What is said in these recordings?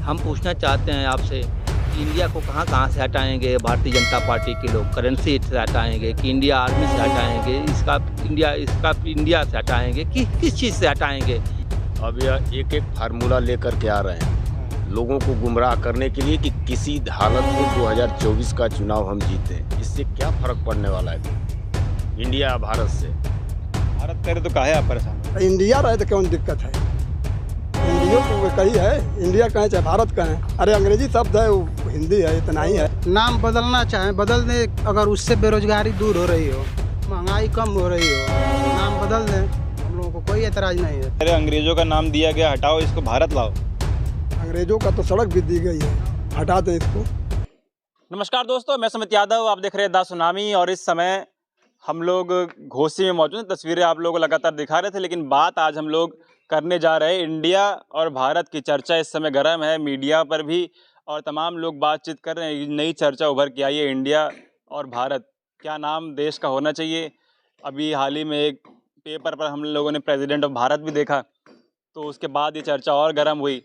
हम पूछना चाहते हैं आपसे कि इंडिया को कहाँ-कहाँ से हटाएँगे भारतीय जनता पार्टी के लोग? करेंसी से हटाएँगे कि इंडिया आर्मी से हटाएँगे? इसका इंडिया से हटाएँगे कि किस चीज़ से हटाएँगे? अब यह एक-एक फार्मूला लेकर के आ रहे हैं, लोगों को गुमराह करने के लिए कि किसी हालत में 2024 का चुनाव हम जीतें। इससे क्या फ़र्क पड़ने वाला है इंडिया या भारत से? भारत करे तो काहे आप परेशान हो? इंडिया रहे तो कौन दिक्कत है? इंडिया तो कही है, इंडिया कहें चाहे भारत कहें। अरे अंग्रेजी शब्द है, वो हिंदी है, इतना ही है। नाम बदलना चाहें बदल दें, अगर उससे बेरोजगारी दूर हो रही हो, महंगाई कम हो रही हो, नाम बदल दें, हम लोगों को कोई एतराज़ नहीं है। अरे अंग्रेजों का नाम दिया गया, हटाओ इसको, भारत लाओ। अंग्रेजों का तो सड़क भी दी गई है, हटा दें इसको। नमस्कार दोस्तों, मैं सुमित यादव, आप देख रहे हैं द सुनामी। और इस समय हम लोग घोसी में मौजूद हैं। तस्वीरें आप लोगों को लगातार दिखा रहे थे, लेकिन बात आज हम लोग करने जा रहे हैं इंडिया और भारत की। चर्चा इस समय गर्म है, मीडिया पर भी और तमाम लोग बातचीत कर रहे हैं। नई चर्चा उभर के आई है, इंडिया और भारत, क्या नाम देश का होना चाहिए। अभी हाल ही में एक पेपर पर हम लोगों ने प्रेसिडेंट ऑफ भारत भी देखा, तो उसके बाद ये चर्चा और गर्म हुई।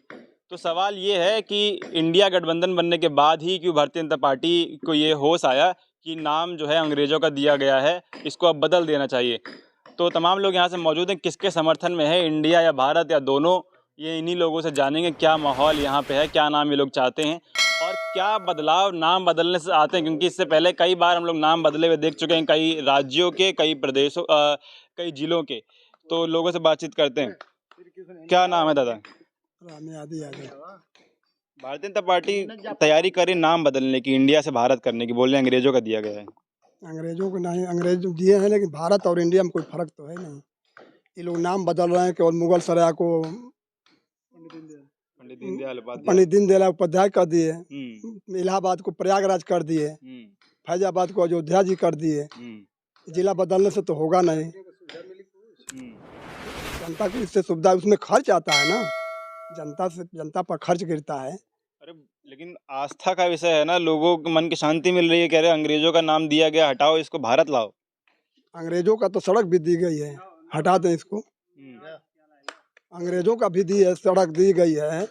तो सवाल ये है कि इंडिया गठबंधन बनने के बाद ही क्यों भारतीय जनता पार्टी को ये होश आया कि नाम जो है अंग्रेज़ों का दिया गया है, इसको अब बदल देना चाहिए। तो तमाम लोग यहाँ से मौजूद हैं, किसके समर्थन में है, इंडिया या भारत या दोनों, ये इन्हीं लोगों से जानेंगे क्या माहौल यहाँ पे है, क्या नाम ये लोग चाहते हैं और क्या बदलाव नाम बदलने से आते हैं। क्योंकि इससे पहले कई बार हम लोग नाम बदले हुए देख चुके हैं, कई राज्यों के, कई प्रदेशों, कई जिलों के। तो लोगों से बातचीत करते हैं। क्या नाम है दादा? भारतीय जनता पार्टी तैयारी कर रही नाम बदलने की, इंडिया से भारत करने की, बोल रहे हैं अंग्रेजों का दिया गया है। अंग्रेजों को नहीं, अंग्रेज दिए हैं, लेकिन भारत और इंडिया में कोई फर्क तो है नहीं। ये लोग नाम बदल रहे हैं, केवल मुगल सराय को पंडित दीनदयाल उपाध्याय कर दिए, इलाहाबाद को प्रयागराज कर दिए, फैजाबाद को अयोध्या जी कर दिए। जिला बदलने से तो होगा नहीं, जनता को इससे सुविधा, उसमें खर्च आता है ना, जनता पर खर्च गिरता है। अरे लेकिन आस्था का विषय है ना, लोगों के मन की शांति मिल रही है। कह रहे अंग्रेजों का नाम दिया गया, हटाओ इसको, भारत लाओ। अंग्रेजों का तो सड़क भी दी गई है, हटा दें इसको। अंग्रेजों का भी दी है, सड़क दी गई है,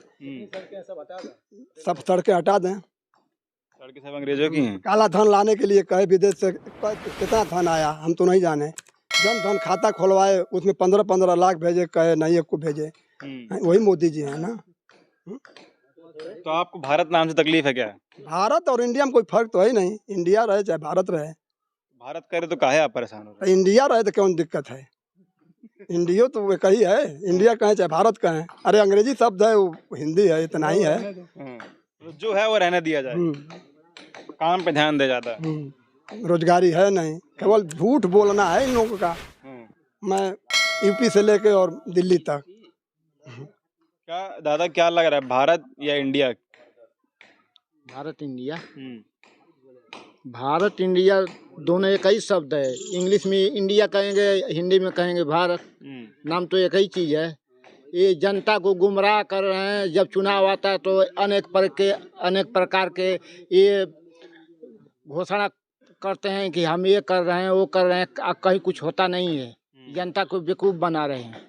सब सड़कें हटा दें। सड़कें सब अंग्रेजों की हैं। काला धन लाने के लिए कहे विदेश से कितना धन आया हम तो नहीं जाने। जन धन खाता खुलवाए, उसमें 15-15 लाख भेजे, कहे नहीं एक को भेजे। वही मोदी जी है ना। तो आपको भारत नाम से तकलीफ है क्या? भारत और इंडिया में कोई फर्क तो है नहीं, इंडिया रहे चाहे भारत रहे। भारत करे तो काहे आप परेशान हो रहे? इंडिया रहे तो कौन दिक्कत है? इंडिया तो वो कही है, इंडिया कहें चाहे भारत कहें। अरे अंग्रेजी शब्द है, वो हिंदी है, इतना ही है। तो जो है वो रहने दिया जाए, काम पे ध्यान दे जाता है। रोजगारी है नहीं, केवल झूठ बोलना है इन लोगों का। मैं यूपी से लेके और दिल्ली तक। क्या दादा, क्या लग रहा है, भारत या India? Bharat India, Bharat India दोनों एक ही शब्द है। इंग्लिश में इंडिया कहेंगे, हिंदी में कहेंगे भारत, नाम तो एक ही चीज़ है। ये जनता को गुमराह कर रहे हैं। जब चुनाव आता है तो अनेक प्रकार के ये घोषणा करते हैं कि हम ये कर रहे हैं, वो कर रहे हैं, कहीं कुछ होता नहीं है। जनता को बेवकूफ़ बना रहे हैं।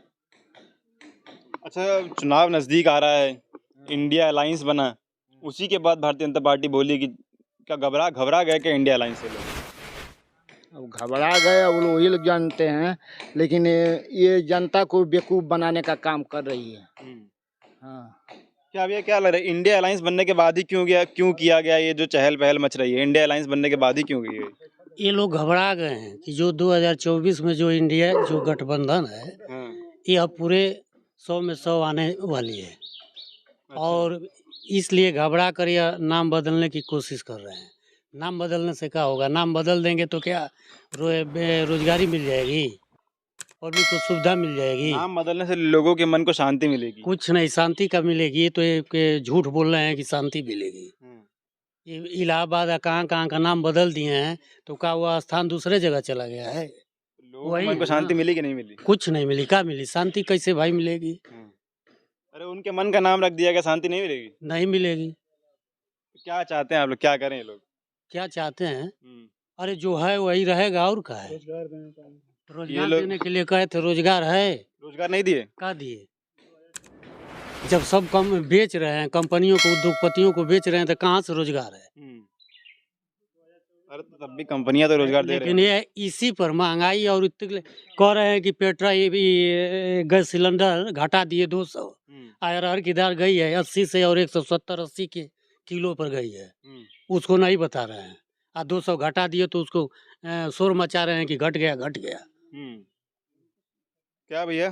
अच्छा, चुनाव नज़दीक आ रहा है, इंडिया अलायंस बना, उसी के बाद भारतीय जनता पार्टी बोली कि क्या घबरा गए क्या इंडिया अलायंस से लोग? अब घबरा गए, वो लोग ही लोग जानते हैं, लेकिन ये जनता को बेवकूफ़ बनाने का काम कर रही है। हाँ, क्या अब ये क्या लग रहा है, इंडिया अलायंस बनने के बाद ही क्यों किया गया ये जो चहल पहल मच रही है? इंडिया अलायंस बनने के बाद ही क्यों की? ये लोग घबरा गए हैं कि जो 2024 में जो इंडिया जो गठबंधन है, ये अब पूरे 100 में 100 आने वाली है। और इसलिए घबरा कर यह नाम बदलने की कोशिश कर रहे हैं। नाम बदलने से क्या होगा? नाम बदल देंगे तो क्या रोजगारी मिल जाएगी और भी कुछ सुविधा मिल जाएगी। नाम बदलने से लोगों के मन को शांति मिलेगी? कुछ नहीं, शांति का मिलेगी? ये तो एक झूठ बोल रहे हैं कि शांति मिलेगी। ये इलाहाबाद कहाँ का नाम बदल दिए हैं, तो क्या वह स्थान दूसरे जगह चला गया है? लोगों के मन को शांति मिली कि नहीं मिली? कुछ नहीं मिली। क्या मिली? शांति कैसे भाई मिलेगी? अरे उनके मन का नाम रख दिया गया, शांति नहीं मिलेगी? नहीं मिलेगी। क्या चाहते हैं आप लोग, क्या करें ये लोग? क्या चाहते हैं? अरे जो है वही रहेगा, और क्या है? रोजगार देने के लिए कहे थे, रोजगार है? रोजगार नहीं दिए? क्या दिए? जब सब कम बेच रहे हैं, कंपनियों को, उद्योगपतियों को बेच रहे हैं, तो कहाँ से रोजगार है? अरे तो तब भी कंपनियां तो रोजगार दे रही लेकिन ये इसी पर महंगाई और इतने कह रहे हैं कि पेट्रोल ये भी गैस सिलेंडर घटा दिए 200, अरहर की दाल गई है 80 से और 170-80 के किलो पर गई है, उसको नहीं बता रहे हैं। 200 घटा दिए तो उसको शोर मचा रहे हैं कि घट गया घट गया। क्या भैया,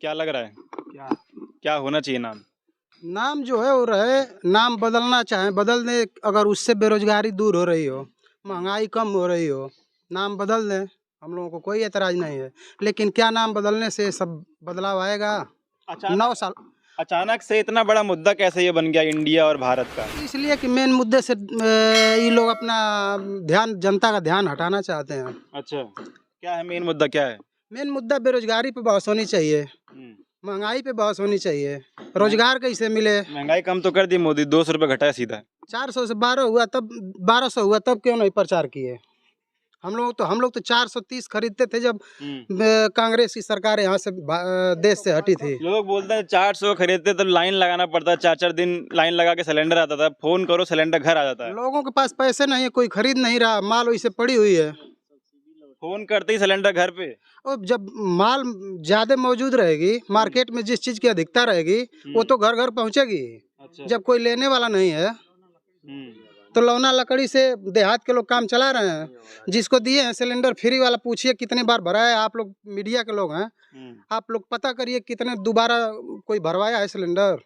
क्या लग रहा है, क्या होना चाहिए नाम? नाम जो है वो रहे, नाम बदलना चाहे बदल दें, अगर उससे बेरोजगारी दूर हो रही हो, महंगाई कम हो रही हो, नाम बदल दें, हम लोगों को कोई एतराज़ नहीं है। लेकिन क्या नाम बदलने से सब बदलाव आएगा? 9 साल अचानक से इतना बड़ा मुद्दा कैसे ये बन गया इंडिया और भारत का? इसलिए कि मेन मुद्दे से ये लोग अपना ध्यान, जनता का ध्यान हटाना चाहते हैं। अच्छा, क्या है मेन मुद्दा, क्या है? मेन मुद्दा बेरोजगारी पे बहस होनी चाहिए, महंगाई पे बहस होनी चाहिए, रोजगार कैसे मिले। महंगाई कम तो कर दी मोदी, 200 रुपये घटाया सीधा। 400 से 12 हुआ, तब 1200 हुआ, तब क्यों नहीं प्रचार किए? हम लोग तो 430 खरीदते थे जब कांग्रेस की सरकार यहाँ से देश से हटी थी। लोग बोलते हैं 400 खरीदते तो लाइन लगाना पड़ता, 4-4 दिन लाइन लगा के सिलेंडर आता था, फोन करो सिलेंडर घर आ जाता है। लोगों के पास पैसे नहीं है, कोई खरीद नहीं रहा, माल वैसे पड़ी हुई है, फोन करते ही सिलेंडर घर पे। और जब माल ज्यादा मौजूद रहेगी, मार्केट में जिस चीज की अधिकता रहेगी वो तो घर घर पहुंचेगी। अच्छा। जब कोई लेने वाला नहीं है तो लौना लकड़ी से देहात के लोग काम चला रहे हैं। जिसको दिए हैं सिलेंडर फ्री वाला, पूछिए कितने बार भरा है। आप लोग मीडिया के लोग हैं, आप लोग पता करिए कितने दोबारा कोई भरवाया है सिलेंडर।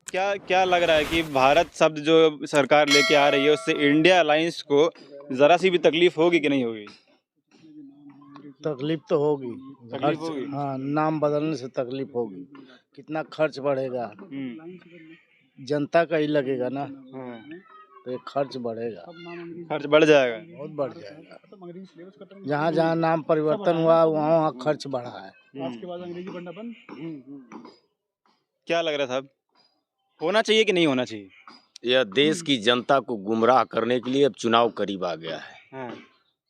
क्या क्या लग रहा है कि भारत शब्द जो सरकार लेके आ रही है उससे इंडिया अलायंस को जरा सी भी तकलीफ होगी कि नहीं होगी? तकलीफ तो होगी, तकलीफ होगी। हाँ, नाम बदलने से तकलीफ होगी। कितना खर्च बढ़ेगा, जनता का ही लगेगा ना, तो ये खर्च बढ़ेगा, खर्च बढ़ जाएगा, बहुत बढ़ जाएगा। जहाँ जहाँ नाम परिवर्तन हुआ वहाँ वहाँ खर्च बढ़ा है। क्या लग रहा है साहब, होना चाहिए कि नहीं होना चाहिए? यह देश की जनता को गुमराह करने के लिए अब चुनाव करीब आ गया है।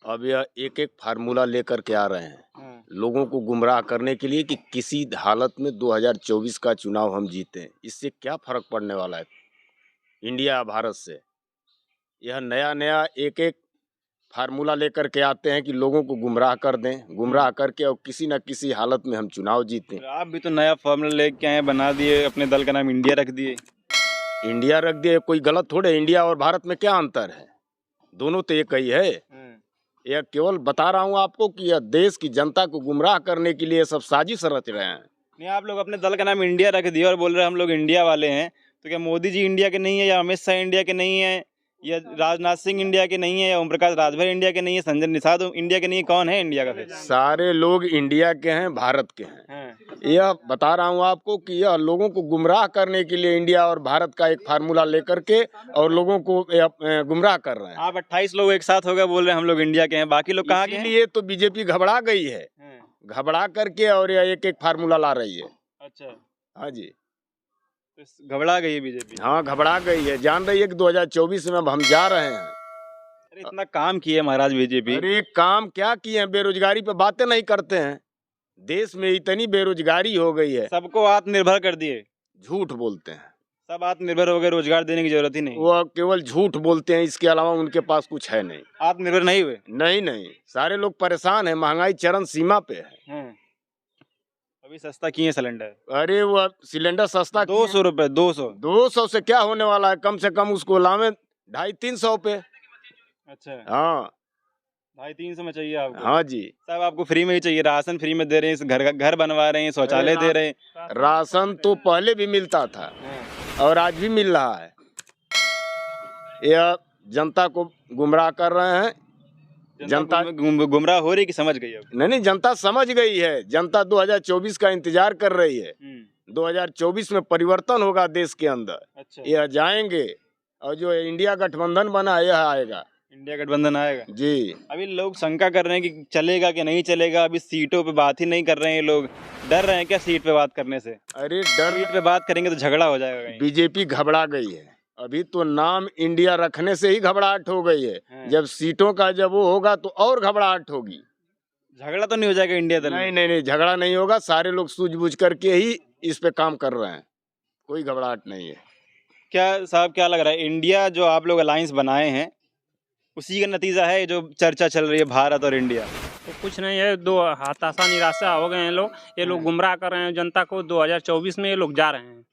अब यह एक एक फार्मूला लेकर के आ रहे हैं लोगों को गुमराह करने के लिए कि किसी हालत में 2024 का चुनाव हम जीतें। इससे क्या फर्क पड़ने वाला है इंडिया भारत से? यह नया नया एक एक फार्मूला लेकर के आते हैं कि लोगों को गुमराह कर दें, गुमराह करके और किसी न किसी हालत में हम चुनाव जीतें। आप भी तो नया फार्मूला लेके आए, बना दिए, अपने दल का नाम इंडिया रख दिए। इंडिया रख दिए, कोई गलत थोड़े। इंडिया और भारत में क्या अंतर है? दोनों तो एक ही है। यह केवल बता रहा हूँ आपको कि यह देश की जनता को गुमराह करने के लिए सब साजिश रच रहे हैं। नहीं, आप लोग अपने दल का नाम इंडिया रख दिया और बोल रहे हैं हम लोग इंडिया वाले हैं, तो क्या मोदी जी इंडिया के नहीं है, या अमित शाह इंडिया के नहीं है, या राजनाथ सिंह इंडिया के नहीं है, या ओम प्रकाश राजभर इंडिया के नहीं है, संजय निषाद इंडिया के नहीं है? कौन है इंडिया का फिर? सारे लोग इंडिया के हैं, भारत के हैं। यह बता रहा हूँ आपको कि यह लोगों को गुमराह करने के लिए इंडिया और भारत का एक फार्मूला लेकर के और लोगों को गुमराह कर रहे हैं। आप 28 लोग एक साथ हो गए, बोल रहे हैं हम लोग इंडिया के हैं, बाकी लोग कहाँ के हैं? इसीलिए तो बीजेपी घबरा गई है, घबरा करके और यह एक एक फार्मूला ला रही है। अच्छा, हाँ जी, तो घबरा गई है बीजेपी। हाँ, घबरा गई है, जान रही है कि 2024 में अब हम जा रहे हैं। अरे इतना काम किए महाराज बीजेपी। अरे काम क्या किए हैं? बेरोजगारी पे बातें नहीं करते हैं। देश में इतनी बेरोजगारी हो गई है, सबको आत्मनिर्भर कर दिए। झूठ बोलते हैं, सब आत्मनिर्भर हो गए, रोजगार देने की जरूरत ही नहीं। वो केवल झूठ बोलते हैं, इसके अलावा उनके पास कुछ है नहीं। आत्मनिर्भर नहीं हुए। नहीं, सारे लोग परेशान हैं, महंगाई चरम सीमा पे है। अभी सस्ता किए सिलेंडर। अरे वो सिलेंडर सस्ता 200 रुपए, 200 से क्या होने वाला है? कम से कम उसको लावे 250-300 पे। अच्छा, हाँ, 250-300 में चाहिए आपको? हाँ जी, सब आपको फ्री में ही चाहिए? राशन फ्री में दे रहे हैं, घर बनवा रहे हैं, शौचालय दे रहे हैं। राशन तो पहले भी मिलता था और आज भी मिल रहा है। यह जनता को गुमराह कर रहे हैं। जनता गुमराह हो रही कि समझ गई अब? नहीं, जनता समझ गई है। जनता 2024 का इंतजार कर रही है। 2024 में परिवर्तन होगा देश के अंदर। अच्छा, यह जाएंगे और जो इंडिया गठबंधन बना यह आएगा। इंडिया गठबंधन आएगा जी। अभी लोग शंका कर रहे हैं कि चलेगा कि नहीं चलेगा। अभी सीटों पे बात ही नहीं कर रहे हैं लोग। डर रहे हैं क्या सीट पे बात करने से? अरे डर, सीट पे बात करेंगे तो झगड़ा हो जाएगा कहीं। बीजेपी घबरा गई है। अभी तो नाम इंडिया रखने से ही घबराहट हो गई है। जब सीटों का जब वो होगा तो और घबराहट होगी। झगड़ा तो नहीं हो जाएगा इंडिया दल में? नहीं, झगड़ा नहीं होगा। सारे लोग सूझबूझ करके ही इस पे काम कर रहे हैं, कोई घबराहट नहीं है। क्या साहब, क्या लग रहा है, इंडिया जो आप लोग अलायंस बनाए हैं उसी का नतीजा है जो चर्चा चल रही है भारत और इंडिया? तो कुछ नहीं है, दो हताशा निराशा हो गए हैं लोग। ये लोग गुमराह कर रहे हैं जनता को। 2024 में ये लोग जा रहे हैं।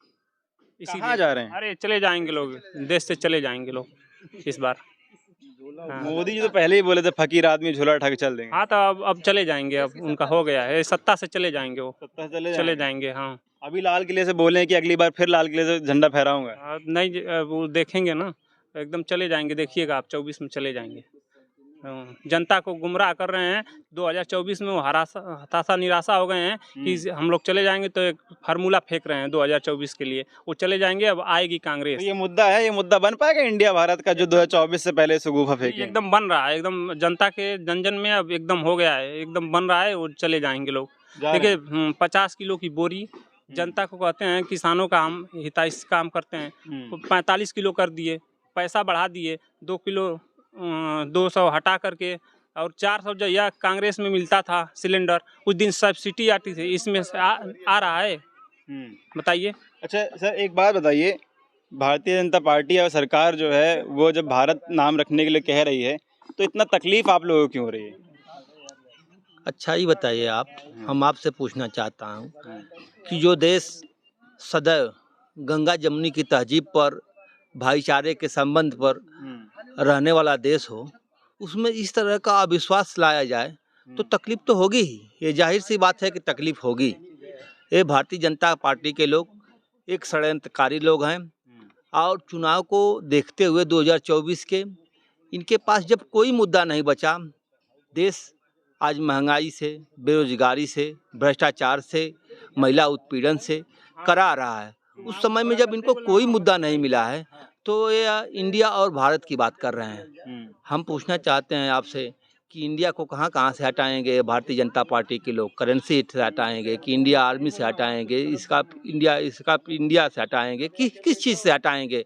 कहाँ जा रहे हैं? अरे चले जाएंगे लोग, देश से चले जाएंगे लोग इस बार। हाँ। मोदी जी तो पहले ही बोले थे फकीर आदमी झोला उठा के चल देंगे। हाँ तो अब चले जाएंगे, अब उनका हो गया है, सत्ता से चले जाएंगे वो। सत्ता से चले जाएंगे हाँ। अभी लाल किले से बोले हैं कि अगली बार फिर लाल किले से झंडा फहराऊंगा। नहीं वो देखेंगे ना, एकदम चले जाएंगे, देखिएगा आप 24 में चले जाएंगे। जनता को गुमराह कर रहे हैं। 2024 में वो हताशा निराशा हो गए हैं कि हम लोग चले जाएंगे, तो एक फार्मूला फेंक रहे हैं 2024 के लिए। वो चले जाएंगे, अब आएगी कांग्रेस। तो ये मुद्दा है, ये मुद्दा बन पाएगा इंडिया भारत का जो 2024 से पहले सुगूफा फेंके? एकदम बन रहा है, एकदम जनता के जन में अब एकदम हो गया है, एकदम बन रहा है। वो चले जाएंगे लोग। देखिए 50 किलो की बोरी जनता को कहते हैं, किसानों का हम हितैषी काम करते हैं, 45 किलो कर दिए, पैसा बढ़ा दिए, 2 किलो 200 हटा करके, और 400 जो यह कांग्रेस में मिलता था सिलेंडर, उस दिन सब्सिडी आती थी, इसमें से आ रहा है। बताइए। अच्छा सर, एक बात बताइए, भारतीय जनता पार्टी और सरकार जो है वो जब भारत नाम रखने के लिए कह रही है, तो इतना तकलीफ आप लोगों को क्यों हो रही है? अच्छा ही बताइए आप। हम आपसे पूछना चाहता हूँ कि जो देश सदैव गंगा जमुनी की तहजीब पर, भाईचारे के संबंध पर रहने वाला देश हो, उसमें इस तरह का अविश्वास लाया जाए तो तकलीफ तो होगी ही। ये जाहिर सी बात है कि तकलीफ होगी। ये भारतीय जनता पार्टी के लोग एक षड्यंत्रकारी लोग हैं, और चुनाव को देखते हुए 2024 के, इनके पास जब कोई मुद्दा नहीं बचा, देश आज महंगाई से, बेरोजगारी से, भ्रष्टाचार से, महिला उत्पीड़न से करा रहा है। उस समय में जब इनको कोई मुद्दा नहीं मिला है, तो ये इंडिया और भारत की बात कर रहे हैं। हम पूछना चाहते हैं आपसे कि इंडिया को कहाँ कहाँ से हटाएंगे भारतीय जनता पार्टी के लोग? करेंसी से हटाएंगे कि इंडिया आर्मी से हटाएंगे? इसका इंडिया से हटाएंगे कि किस चीज़ से हटाएंगे?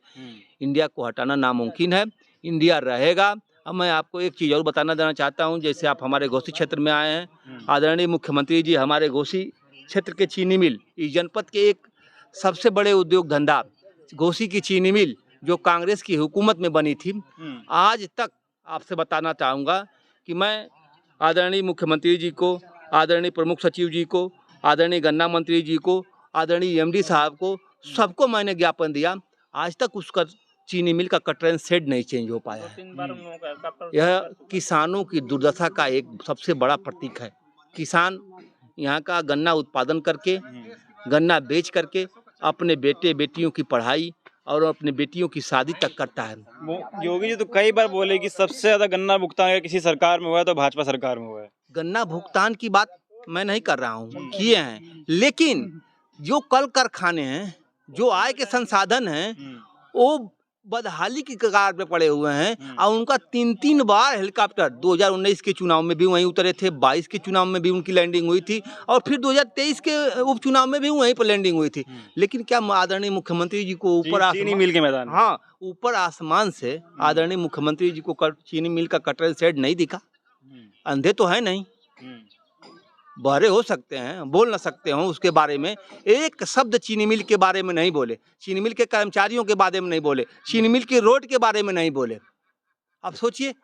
इंडिया को हटाना नामुमकिन है। इंडिया रहेगा। अब मैं आपको एक चीज़ और बताना देना चाहता हूँ। जैसे आप हमारे घोसी क्षेत्र में आए हैं, आदरणीय मुख्यमंत्री जी हमारे घोसी क्षेत्र के चीनी मिल, इस जनपद के एक सबसे बड़े उद्योग धंधा घोसी की चीनी मिल, जो कांग्रेस की हुकूमत में बनी थी, आज तक आपसे बताना चाहूँगा कि मैं आदरणीय मुख्यमंत्री जी को, आदरणीय प्रमुख सचिव जी को, आदरणीय गन्ना मंत्री जी को, आदरणीय एमडी साहब को, सबको मैंने ज्ञापन दिया। आज तक उसका चीनी मिल का कटरन सेट नहीं चेंज हो पाया है। यह किसानों की दुर्दशा का एक सबसे बड़ा प्रतीक है। किसान यहाँ का गन्ना उत्पादन करके, गन्ना बेच करके अपने बेटे बेटियों की पढ़ाई और अपने बेटियों की शादी तक करता है। योगी जी तो कई बार बोले कि सबसे ज्यादा गन्ना भुगतान अगर किसी सरकार में हुआ है तो भाजपा सरकार में हुआ है। गन्ना भुगतान की बात मैं नहीं कर रहा हूँ, किए हैं, लेकिन जो कल कारखाने हैं, जो आय के संसाधन हैं, वो बदहाली की कगार पे पड़े हुए हैं। और उनका 3 बार हेलीकॉप्टर 2019 के चुनाव में भी वहीं उतरे थे, 22 के चुनाव में भी उनकी लैंडिंग हुई थी, और फिर 2023 के उपचुनाव में भी वहीं पर लैंडिंग हुई थी। लेकिन क्या आदरणीय मुख्यमंत्री जी को ऊपर चीनी मिल के मैदान, हाँ, ऊपर आसमान से आदरणीय मुख्यमंत्री जी को चीनी मिल का कटरल सेट नहीं दिखा? अंधे तो है नहीं, बहरे हो सकते हैं, बोल ना सकते हो उसके बारे में। एक शब्द चीनी मिल के बारे में नहीं बोले, चीनी मिल के कर्मचारियों के बारे में नहीं बोले, चीनी मिल के रोड के बारे में नहीं बोले। अब सोचिए,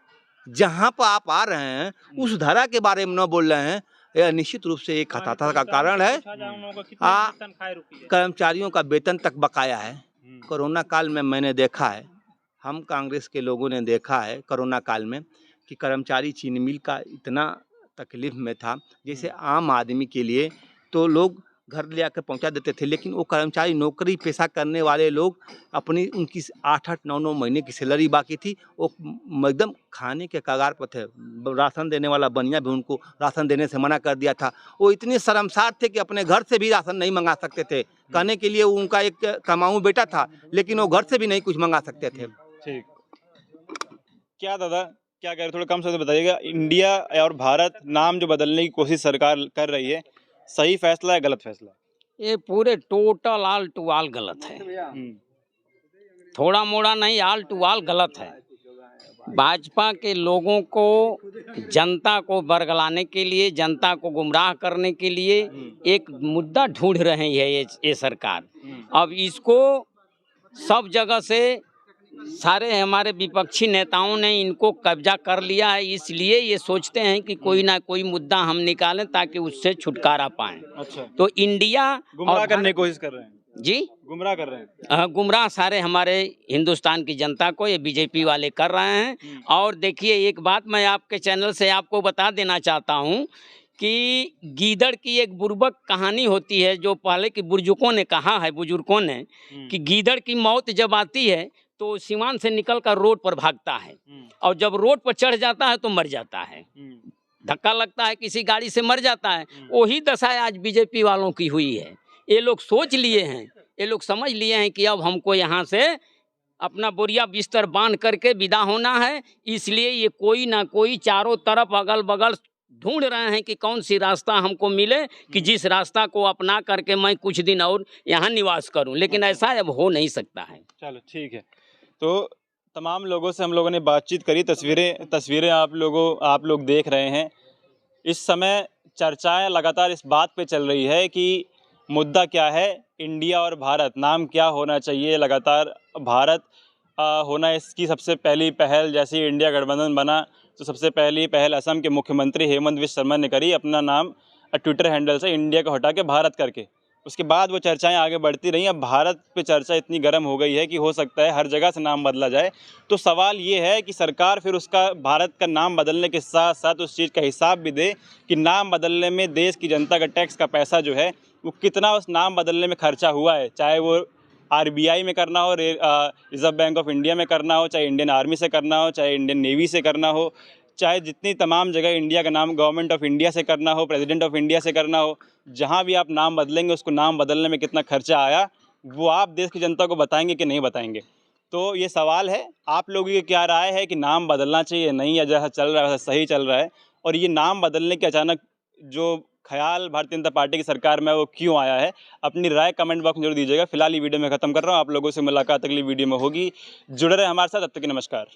जहां पर आप आ रहे हैं उस धारा के बारे में न बोल रहे हैं, यह निश्चित रूप से एक हताशा का कारण है। कर्मचारियों का वेतन तक बकाया है। कोरोना काल में मैंने देखा है, हम कांग्रेस के लोगों ने देखा है कोरोना काल में कि कर्मचारी चीनी मिल का इतना तकलीफ में था। जैसे आम आदमी के लिए तो लोग घर ले आकर पहुंचा देते थे, लेकिन वो कर्मचारी नौकरी पेशा करने वाले लोग अपनी उनकी 8-8, 9-9 महीने की सैलरी बाकी थी, वो एकदम खाने के कगार पर थे। राशन देने वाला बनिया भी उनको राशन देने से मना कर दिया था। वो इतने शर्मसार थे कि अपने घर से भी राशन नहीं मंगा सकते थे। कहने के लिए उनका एक कमाऊ बेटा था, लेकिन वो घर से भी नहीं कुछ मंगा सकते थे। ठीक, क्या दादा क्या कह रहे, थोड़ा कम से बताइएगा। इंडिया और भारत नाम जो बदलने की कोशिश सरकार कर रही है, सही फैसला है गलत फैसला? ये पूरे टोटल आल टू आल गलत है, थोड़ा मोड़ा नहीं, आल टू आल गलत है। भाजपा के लोगों को, जनता को बरगलाने के लिए, जनता को गुमराह करने के लिए एक मुद्दा ढूंढ रही है ये सरकार। अब इसको सब जगह से सारे हमारे विपक्षी नेताओं ने इनको कब्जा कर लिया है, इसलिए ये सोचते हैं कि कोई ना कोई मुद्दा हम निकालें ताकि उससे छुटकारा पाएं। अच्छा, तो इंडिया गुमराह करने की कोशिश कर रहे हैं जी, गुमराह कर रहे हैं। गुमराह सारे हमारे हिंदुस्तान की जनता को ये बीजेपी वाले कर रहे हैं। और देखिए, एक बात मैं आपके चैनल से आपको बता देना चाहता हूँ कि गीदड़ की एक बुर्बक कहानी होती है, जो पहले के बुजुर्गों ने कहा है, बुजुर्गों ने, कि गीदड़ की मौत जब आती है तो सीमान से निकलकर रोड पर भागता है, और जब रोड पर चढ़ जाता है तो मर जाता है, धक्का लगता है, किसी गाड़ी से मर जाता है। वही दशा आज बीजेपी वालों की हुई है। ये लोग सोच लिए हैं, ये लोग समझ लिए हैं कि अब हमको यहाँ से अपना बोरिया बिस्तर बांध करके विदा होना है, इसलिए ये कोई ना कोई चारों तरफ अगल बगल ढूंढ रहे हैं कि कौन सी रास्ता हमको मिले कि जिस रास्ता को अपना करके मैं कुछ दिन और यहाँ निवास करूं, लेकिन ऐसा अब हो नहीं सकता है। चलो ठीक है, तो तमाम लोगों से हम लोगों ने बातचीत करी। तस्वीरें आप लोग देख रहे हैं। इस समय चर्चाएं लगातार इस बात पे चल रही है कि मुद्दा क्या है, इंडिया और भारत, नाम क्या होना चाहिए। लगातार भारत होना इसकी सबसे पहली पहल, जैसे इंडिया गठबंधन बना तो सबसे पहली पहल असम के मुख्यमंत्री हेमंत बिश्व शर्मा ने करी, अपना नाम ट्विटर हैंडल से इंडिया को हटा के भारत करके। उसके बाद वो चर्चाएं आगे बढ़ती रही। अब भारत पे चर्चा इतनी गर्म हो गई है कि हो सकता है हर जगह से नाम बदला जाए। तो सवाल ये है कि सरकार फिर उसका भारत का नाम बदलने के साथ साथ उस चीज़ का हिसाब भी दे कि नाम बदलने में देश की जनता का टैक्स का पैसा जो है वो कितना उस नाम बदलने में खर्चा हुआ है, चाहे वो RBI में करना हो, रिजर्व बैंक ऑफ इंडिया में करना हो, चाहे इंडियन आर्मी से करना हो, चाहे इंडियन नेवी से करना हो, चाहे जितनी तमाम जगह इंडिया का नाम गवर्नमेंट ऑफ इंडिया से करना हो, प्रेसिडेंट ऑफ इंडिया से करना हो, जहाँ भी आप नाम बदलेंगे उसको नाम बदलने में कितना खर्चा आया वो आप देश की जनता को बताएंगे कि नहीं बताएंगे। तो ये सवाल है, आप लोगों की क्या राय है कि नाम बदलना चाहिए नहीं, या जैसा चल रहा है वैसा सही चल रहा है, और ये नाम बदलने के अचानक जो ख्याल भारतीय जनता पार्टी की सरकार में वो क्यों आया है? अपनी राय कमेंट बॉक्स में जरूर दीजिएगा। फिलहाल ये वीडियो में ख़त्म कर रहा हूँ। आप लोगों से मुलाकात अगली वीडियो में होगी। जुड़े रहे हमारे साथ, तब तक के नमस्कार।